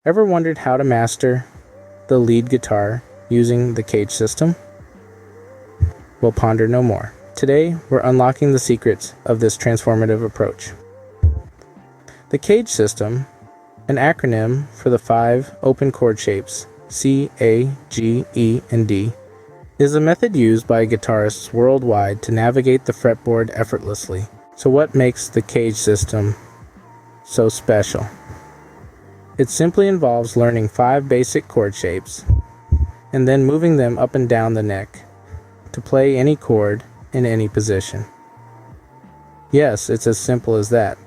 Ever wondered how to master the lead guitar using the CAGED system? Well, ponder no more. Today, we're unlocking the secrets of this transformative approach. The CAGED system, an acronym for the 5 open chord shapes C, A, G, E, and D, is a method used by guitarists worldwide to navigate the fretboard effortlessly. So what makes the CAGED system so special? It simply involves learning 5 basic chord shapes and then moving them up and down the neck to play any chord in any position. Yes, it's as simple as that.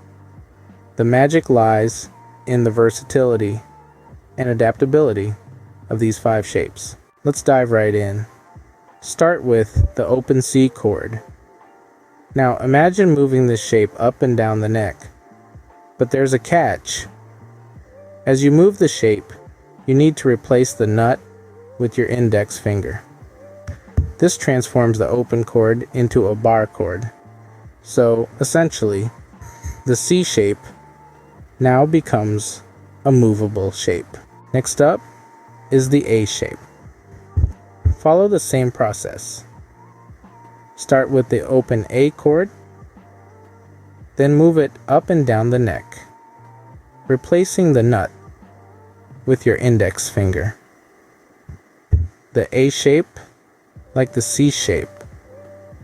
The magic lies in the versatility and adaptability of these 5 shapes. Let's dive right in. Start with the open C chord. Now imagine moving this shape up and down the neck, but there's a catch. As you move the shape, you need to replace the nut with your index finger. This transforms the open chord into a bar chord. So essentially, the C shape now becomes a movable shape. Next up is the A shape. Follow the same process. Start with the open A chord, then move it up and down the neck, replacing the nut with your index finger. The A shape, like the C shape,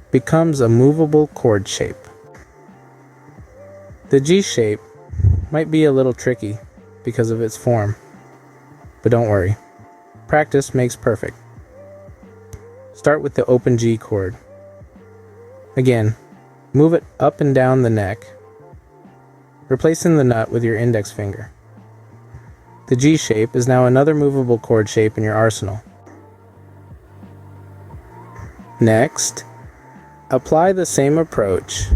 becomes a movable chord shape. The G shape might be a little tricky because of its form, but don't worry. Practice makes perfect. Start with the open G chord. Again, move it up and down the neck, replacing the nut with your index finger. The G shape is now another movable chord shape in your arsenal. Next, apply the same approach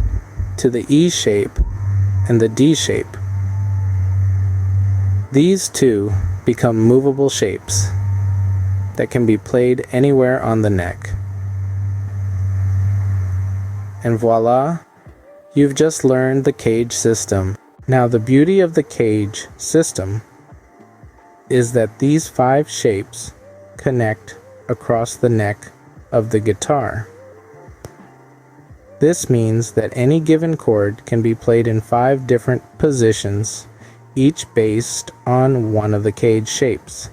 to the E shape and the D shape. These two become movable shapes that can be played anywhere on the neck. And voila, you've just learned the CAGED system. Now the beauty of the CAGED system is that these 5 shapes connect across the neck of the guitar. This means that any given chord can be played in 5 different positions, each based on one of the CAGED shapes.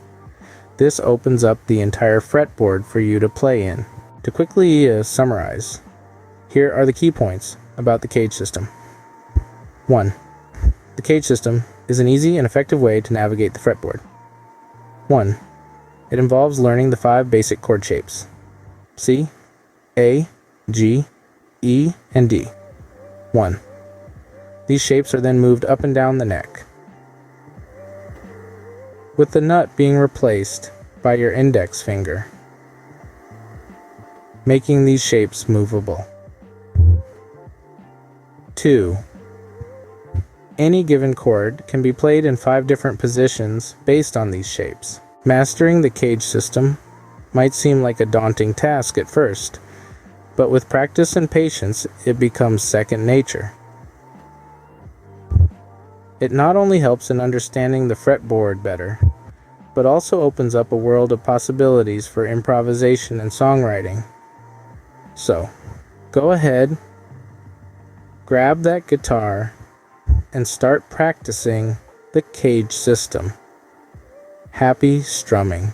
This opens up the entire fretboard for you to play in. To quickly summarize, here are the key points about the CAGED system. 1. The CAGED system is an easy and effective way to navigate the fretboard. 1. It involves learning the 5 basic chord shapes: C, A, G, E, and D. 1. These shapes are then moved up and down the neck, with the nut being replaced by your index finger, making these shapes movable. 2. Any given chord can be played in 5 different positions based on these shapes. Mastering the CAGED system might seem like a daunting task at first, but with practice and patience, it becomes second nature. It not only helps in understanding the fretboard better, but also opens up a world of possibilities for improvisation and songwriting. So, go ahead, grab that guitar, and start practicing the CAGED system. Happy strumming.